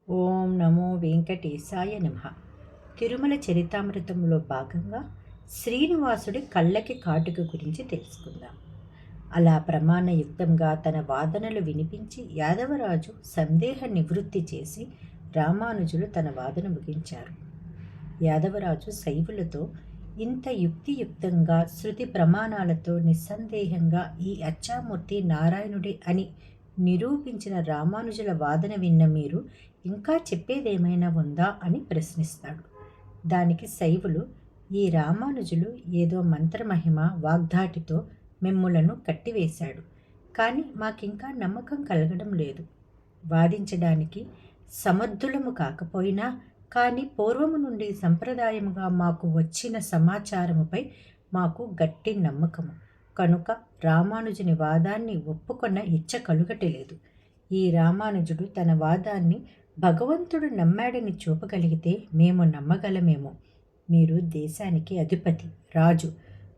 ఓం నమో వెంకటేశాయ నమః. తిరుమల చరితామృతంలో భాగంగా శ్రీనివాసుడి కళ్ళకి కాటుక గురించి తెలుసుకుందాం. అలా ప్రమాణయుక్తంగా తన వాదనలు వినిపించి యాదవరాజు సందేహ నివృత్తి చేసి రామానుజులు తన వాదన ముగించారు. యాదవరాజు శైవులతో ఇంత యుక్తియుక్తంగా శృతి ప్రమాణాలతో నిస్సందేహంగా ఈ అచ్చామూర్తి నారాయణుడే అని నిరూపించిన రామానుజుల వాదన విన్న మీరు ఇంకా చెప్పేదేమైనా ఉందా అని ప్రశ్నిస్తాడు. దానికి శైవులు, ఈ రామానుజులు ఏదో మంత్రమహిమ వాగ్ధాటితో మిమ్ములను కట్టివేశాడు, కానీ మాకింకా నమ్మకం కలగడం లేదు. వాదించడానికి సమర్థులము కాకపోయినా కానీ పూర్వము నుండి సంప్రదాయముగా మాకు వచ్చిన సమాచారముపై మాకు గట్టి నమ్మకము కనుక రామానుజుని వాదాన్ని ఒప్పుకొన్న ఇచ్చ కలుగటలేదు. ఈ రామానుజుడు తన వాదాన్ని భగవంతుడు నమ్మాడని చూపగలిగితే మేము నమ్మగలమేమో. మీరు దేశానికి అధిపతి రాజు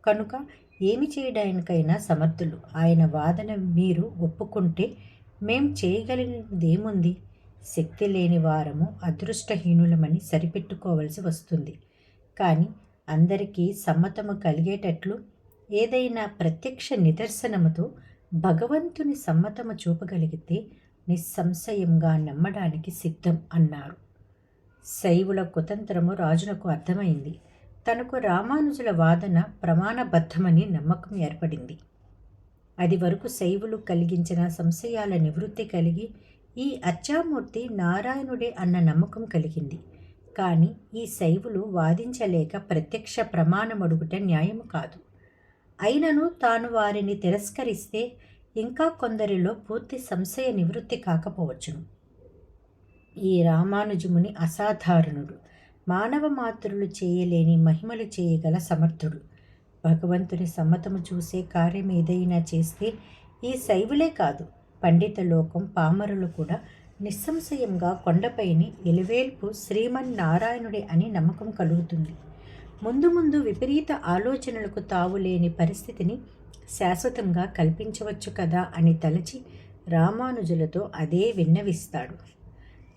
కనుక ఏమి చేయడానికైనా సమర్థులు. ఆయన వాదన మీరు ఒప్పుకుంటే మేం చేయగలిగినదేముంది? శక్తి లేని వారము అదృష్టహీనులమని సరిపెట్టుకోవలసి వస్తుంది. కానీ అందరికీ సమ్మతము కలిగేటట్లు ఏదైనా ప్రత్యక్ష నిదర్శనముతో భగవంతుని సమ్మతము చూపగలిగితే నిస్సంశయంగా నమ్మడానికి సిద్ధం అన్నారు. శైవుల కుతంత్రము రాజునకు అర్థమైంది. తనకు రామానుజుల వాదన ప్రమాణబద్ధమని నమ్మకం ఏర్పడింది. అది వరకు శైవులు కలిగించిన సంశయాల నివృత్తి కలిగి ఈ అచ్చామూర్తి నారాయణుడే అన్న నమ్మకం కలిగింది. కానీ ఈ శైవులు వాదించలేక ప్రత్యక్ష ప్రమాణమడుగుట న్యాయము కాదు. అయినను తాను వారిని తిరస్కరిస్తే ఇంకా కొందరిలో పూర్తి సంశయ నివృత్తి కాకపోవచ్చును. ఈ రామానుజముని అసాధారణుడు. మానవ మాతృలు చేయలేని మహిమలు చేయగల సమర్థుడు. భగవంతుని సమ్మతము చూసే కార్యం ఏదైనా చేస్తే ఈ శైవులే కాదు, పండిత లోకం పామరులు కూడా నిస్సంశయంగా కొండపైని ఎలివేల్పు శ్రీమన్నారాయణుడే అని నమ్మకం కలుగుతుంది. ముందు ముందు విపరీత ఆలోచనలకు తావులేని పరిస్థితిని శాశ్వతంగా కల్పించవచ్చు కదా అని తలచి రామానుజులతో అదే విన్నవిస్తాడు.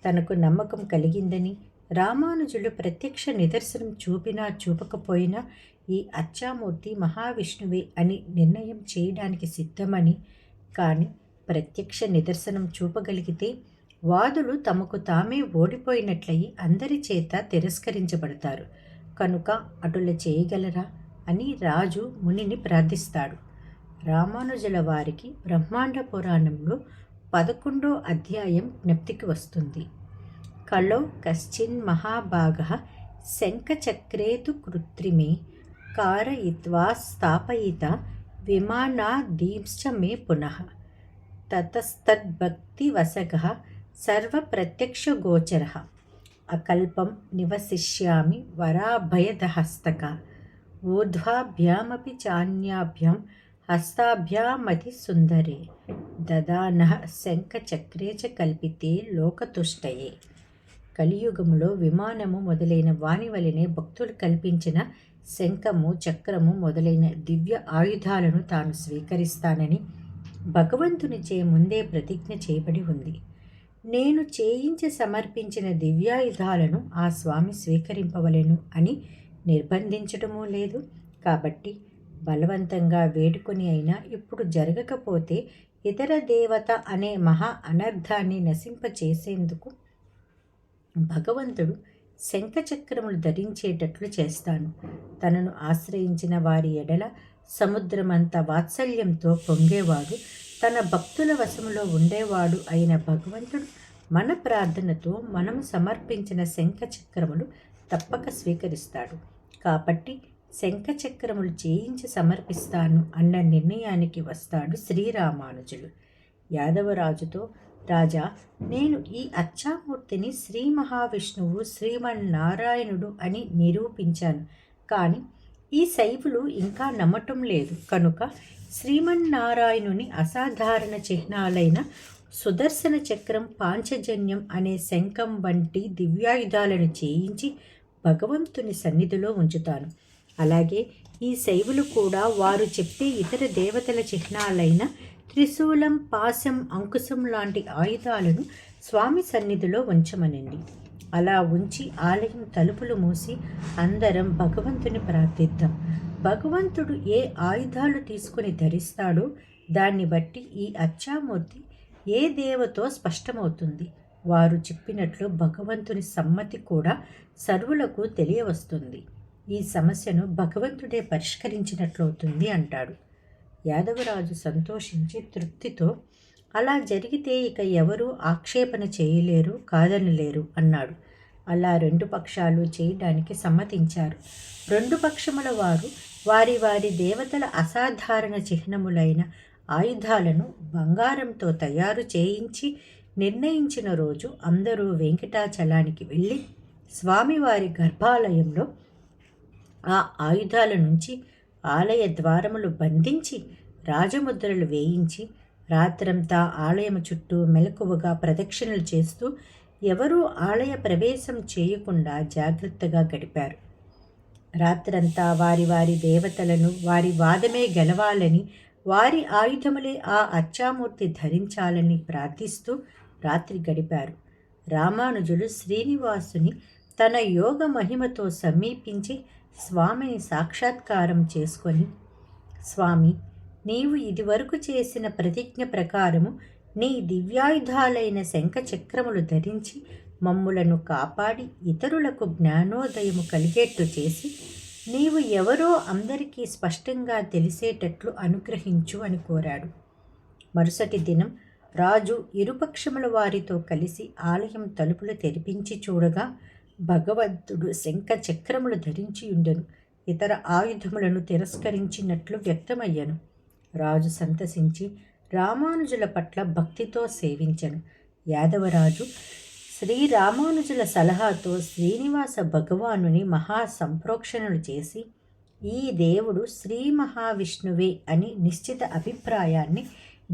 తనకు నమ్మకం కలిగిందని, రామానుజులు ప్రత్యక్ష నిదర్శనం చూపినా చూపకపోయినా ఈ అచ్చామూర్తి మహావిష్ణువే అని నిర్ణయం చేయడానికి సిద్ధమని, కానీ ప్రత్యక్ష నిదర్శనం చూపగలిగితే వాదులు తమకు తామే ఓడిపోయినట్లయి అందరి చేత తిరస్కరించబడతారు కనుక అటుల చేయగలరా అని రాజు మునిని ప్రార్థిస్తాడు. రామానుజుల వారికి బ్రహ్మాండ పురాణంలో 11వ అధ్యాయం జ్ఞప్తికి వస్తుంది. కలో కశ్చిన్ మహాభాగః శంఖచక్రేతు కృత్రిమే కారయిత్వా స్థాపయిత విమానాదీంశ్చ మే పునః తతస్తద్భక్తివశగః సర్వప్రత్యక్షగోచరః అకల్పం నివసిష్యామి వరాభయదహస్తక ఊర్ధ్వాభ్యామపి చాన్యాభ్యాం హస్తాభ్యామతి సుందరే దదానః శంఖచక్రే చ కల్పితే లోకతుష్టయే. కలియుగములో విమానము మొదలైన వాని వలనే భక్తులు కల్పించిన శంఖము చక్రము మొదలైన దివ్య ఆయుధాలను తాను స్వీకరిస్తానని భగవంతునిచే ముందే ప్రతిజ్ఞ చేయబడి ఉంది. నేను చేయించి సమర్పించిన దివ్యాయుధాలను ఆ స్వామి స్వీకరింపవలెను అని నిర్బంధించటమూ లేదు. కాబట్టి బలవంతంగా వేడుకొని అయినా ఇప్పుడు జరగకపోతే ఇతర దేవత అనే మహా అనర్థాన్ని నశింపచేసేందుకు భగవంతుడు శంఖచక్రములు ధరించేటట్లు చేస్తాను. తనను ఆశ్రయించిన వారి ఎడల సముద్రమంత వాత్సల్యంతో పొంగేవాడు, తన భక్తుల వశములో ఉండేవాడు అయిన భగవంతుడు మన ప్రార్థనతో మనము సమర్పించిన శంఖచక్రములు తప్పక స్వీకరిస్తాడు. కాబట్టి శంఖచక్రములు చేయించి సమర్పిస్తాను అన్న నిర్ణయానికి వస్తాడు శ్రీరామానుజులు. యాదవరాజుతో, రాజా, నేను ఈ అచ్చామూర్తిని శ్రీ మహావిష్ణువు శ్రీమన్నారాయణుడు అని నిరూపించాను, కానీ ఈ శైవులు ఇంకా నమ్మటం లేదు కనుక శ్రీమన్నారాయణుని అసాధారణ చిహ్నాలైన సుదర్శన చక్రం, పాంచజన్యం అనే శంఖం వంటి దివ్యాయుధాలను చేయించి భగవంతుని సన్నిధిలో ఉంచుతాను. అలాగే ఈ శైవులు కూడా వారు చెప్పే ఇతర దేవతల చిహ్నాలైన త్రిశూలం, పాశం, అంకుశం లాంటి ఆయుధాలను స్వామి సన్నిధిలో ఉంచమనండి. అలా ఉంచి ఆలయం తలుపులు మూసి అందరం భగవంతుని ప్రార్థిద్దాం. భగవంతుడు ఏ ఆయుధాలు తీసుకుని ధరిస్తాడో దాన్ని బట్టి ఈ అచ్చామూర్తి ఏ దేవతో స్పష్టమవుతుంది. వారు చెప్పినట్లు భగవంతుని సమ్మతి కూడా సర్వులకు తెలియవస్తుంది. ఈ సమస్యను భగవంతుడే పరిష్కరించినట్లవుతుంది అంటాడు. యాదవరాజు సంతోషించి తృప్తితో, అలా జరిగితే ఇక ఎవరూ ఆక్షేపణ చేయలేరు, కాదనలేరు అన్నాడు. అలా రెండు పక్షాలు చేయడానికి సమ్మతించారు. రెండు పక్షముల వారు వారి వారి దేవతల అసాధారణ చిహ్నములైన ఆయుధాలను బంగారంతో తయారు చేయించి నిర్ణయించిన రోజు అందరూ వెంకటాచలానికి వెళ్ళి స్వామివారి గర్భాలయంలో ఆ ఆయుధాల నుంచి ఆలయ ద్వారములు బంధించి రాజముద్రలు వేయించి రాత్రంతా ఆలయము చుట్టూ మెలకువగా ప్రదక్షిణలు చేస్తూ ఎవరూ ఆలయ ప్రవేశం చేయకుండా జాగ్రత్తగా గడిపారు. రాత్రంతా వారి వారి దేవతలను వారి వాదమే గెలవాలని, వారి ఆయుధములే ఆ అచ్చామూర్తి ధరించాలని ప్రార్థిస్తూ రాత్రి గడిపారు. రామానుజులు శ్రీనివాసుని తన యోగ మహిమతో సమీపించి స్వామిని సాక్షాత్కారం చేసుకొని, స్వామి, నీవు ఇదివరకు చేసిన ప్రతిజ్ఞ ప్రకారము నీ దివ్యాయుధాలైన శంఖ చక్రములు ధరించి మమ్ములను కాపాడి ఇతరులకు జ్ఞానోదయము కలిగేట్టు చేసి నీవు ఎవరో అందరికీ స్పష్టంగా తెలిసేటట్లు అనుగ్రహించు అని కోరాడు. మరుసటి దినం రాజు ఇరుపక్షముల వారితో కలిసి ఆలయం తలుపులు తెరిపించి చూడగా భగవంతుడు శంఖ చక్రములు ధరించి ఉండెను. ఇతర ఆయుధములను తిరస్కరించినట్లు వ్యక్తమయ్యను. రాజు సంతసించి రామానుజుల పట్ల భక్తితో సేవించెను. యాదవరాజు శ్రీరామానుజుల సలహాతో శ్రీనివాస భగవానుని మహా సంప్రోక్షణలు చేసి ఈ దేవుడు శ్రీ మహావిష్ణువే అని నిశ్చిత అభిప్రాయాన్ని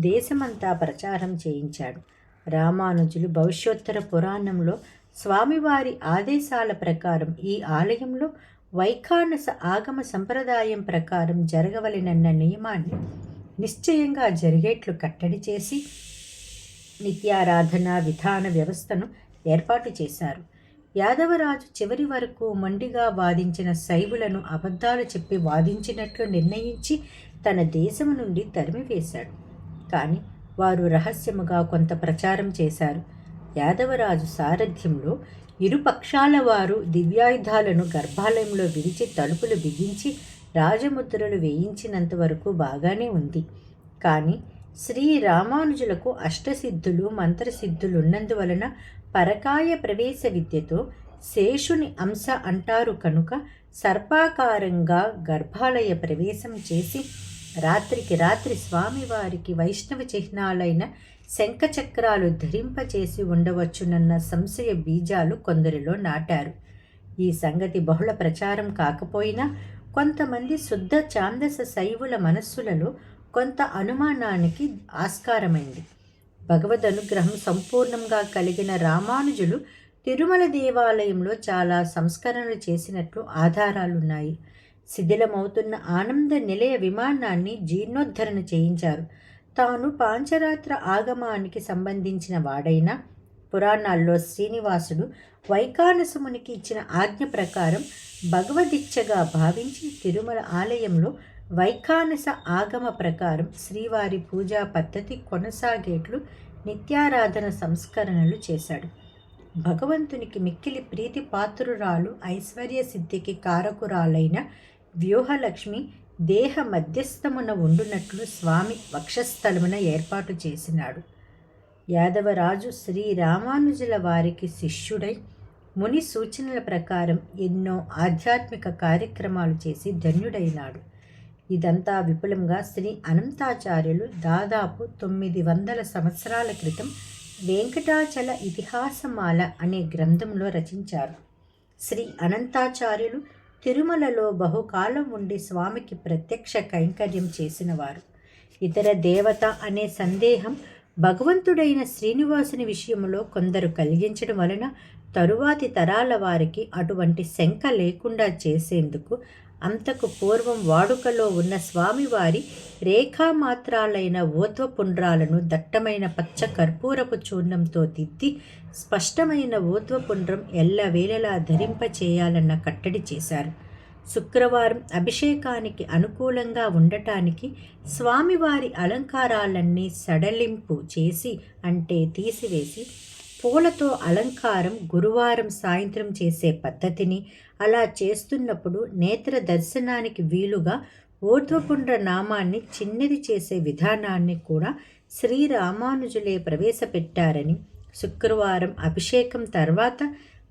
దేశమంతా ప్రచారం చేయించాడు. రామానుజులు భవిష్యోత్తర పురాణంలో స్వామివారి ఆదేశాల ప్రకారం ఈ ఆలయంలో వైఖానస ఆగమ సంప్రదాయం ప్రకారం జరగవలెనన్న నియమాన్ని నిశ్చయంగా జరిగేట్లు కట్టడి చేసి నిత్యారాధన విధాన వ్యవస్థను ఏర్పాటు చేశారు. యాదవరాజు చివరి వరకు మొండిగా వాదించిన శైవులను అబద్ధాలు చెప్పి వాదించినట్లు నిర్ణయించి తన దేశము నుండి తరిమివేశాడు. కానీ వారు రహస్యముగా కొంత ప్రచారం చేశారు. యాదవరాజు సారథ్యంలో ఇరు పక్షాల వారు దివ్యాయుధాలను గర్భాలయంలో విడిచి తలుపులు బిగించి రాజముద్రలు వేయించినంత వరకు బాగానే ఉంది. కానీ శ్రీరామానుజులకు అష్టసిద్ధులు మంత్రసిద్ధులున్నందువలన పరకాయ ప్రవేశ విద్యతో శేషుని అంశ అంటారు కనుక సర్పాకారంగా గర్భాలయ ప్రవేశం చేసి రాత్రికి రాత్రి స్వామివారికి వైష్ణవ చిహ్నాలైన శంఖచక్రాలు ధరింపచేసి ఉండవచ్చునన్న సంశయ బీజాలు కొందరిలో నాటారు. ఈ సంగతి బహుళ ప్రచారం కాకపోయినా కొంతమంది శుద్ధ ఛాందస శైవుల మనస్సులలో కొంత అనుమానానికి ఆస్కారమైంది. భగవద్ అనుగ్రహం సంపూర్ణంగా కలిగిన రామానుజులు తిరుమల దేవాలయంలో చాలా సంస్కరణలు చేసినట్లు ఆధారాలున్నాయి. శిథిలమవుతున్న ఆనంద నిలయ విమానాన్ని జీర్ణోద్ధరణ చేయించారు. తాను పాంచరాత్ర ఆగమానికి సంబంధించిన వాడైన పురాణాల్లో శ్రీనివాసుడు వైఖానసమునికి ఇచ్చిన ఆజ్ఞ ప్రకారం భగవదిచ్ఛగా భావించి తిరుమల ఆలయంలో వైఖానస ఆగమ ప్రకారం శ్రీవారి పూజా పద్ధతి కొనసాగేట్లు నిత్యారాధన సంస్కరణలు చేశాడు. భగవంతునికి మిక్కిలి ప్రీతి పాత్రురాలు ఐశ్వర్య సిద్ధికి కారకురాలైన వ్యూహలక్ష్మి దేహ మధ్యస్థమున ఉండునట్లు స్వామి వక్షస్థలమున ఏర్పాటు చేసినాడు. యాదవరాజు శ్రీరామానుజుల వారికి శిష్యుడై ముని సూచనల ప్రకారం ఎన్నో ఆధ్యాత్మిక కార్యక్రమాలు చేసి ధన్యుడైనాడు. ఇదంతా విపులంగా శ్రీ అనంతాచార్యులు దాదాపు 900 సంవత్సరాల క్రితం వెంకటాచల ఇతిహాసమాల అనే గ్రంథంలో రచించారు. శ్రీ అనంతాచార్యులు తిరుమలలో బహుకాలం ఉండి స్వామికి ప్రత్యక్ష కైంకర్యం చేసినవారు. ఇతర దేవత అనే సందేహం భగవంతుడైన శ్రీనివాసుని విషయంలో కొందరు కలిగించడం వలన తరువాతి తరాల వారికి అటువంటి శంక లేకుండా చేసేందుకు అంతకు పూర్వం వాడుకలో ఉన్న స్వామివారి రేఖామాత్రాలైన ఊర్ధ్వపుండ్రాలను దట్టమైన పచ్చ కర్పూరపు చూర్ణంతో దిద్ది స్పష్టమైన ఊర్ధ్వపుండ్రం ఎల్లవేళలా ధరింపచేయాలన్న కట్టడి చేశారు. శుక్రవారం అభిషేకానికి అనుకూలంగా ఉండటానికి స్వామివారి అలంకారాలన్నీ సడలింపు చేసి అంటే తీసివేసి పూలతో అలంకారం గురువారం సాయంత్రం చేసే పద్ధతిని, అలా చేస్తున్నప్పుడు నేత్ర దర్శనానికి వీలుగా ఊర్ధ్వపుండ్ర నామాన్ని చిన్నది చేసే విధానాన్ని కూడా శ్రీరామానుజులే ప్రవేశపెట్టారని, శుక్రవారం అభిషేకం తర్వాత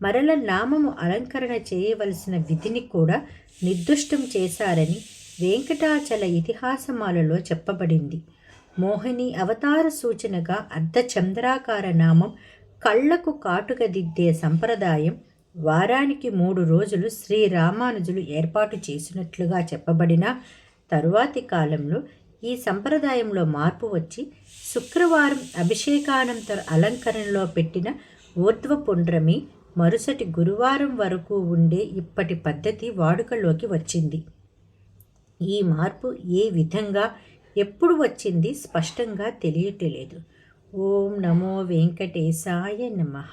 మరల నామము అలంకరణ చేయవలసిన విధిని కూడా నిర్దుష్టం చేశారని వెంకటాచల ఇతిహాసమాలలో చెప్పబడింది. మోహిని అవతార సూచనగా అర్ధచంద్రాకార నామం కళ్లకు కాటుక దిద్దే సంప్రదాయం వారానికి 3 రోజులు శ్రీరామానుజులు ఏర్పాటు చేసినట్లుగా చెప్పబడిన తరువాతి కాలంలో ఈ సంప్రదాయంలో మార్పు వచ్చి శుక్రవారం అభిషేకానంతర అలంకరణలో పెట్టిన ఊర్ధ్వపుండ్రమి మరుసటి గురువారం వరకు ఉండే ఇప్పటి పద్ధతి వాడుకలోకి వచ్చింది. ఈ మార్పు ఏ విధంగా ఎప్పుడు వచ్చింది స్పష్టంగా తెలియటలేదు. ఓం నమో వెంకటేశాయ నమః.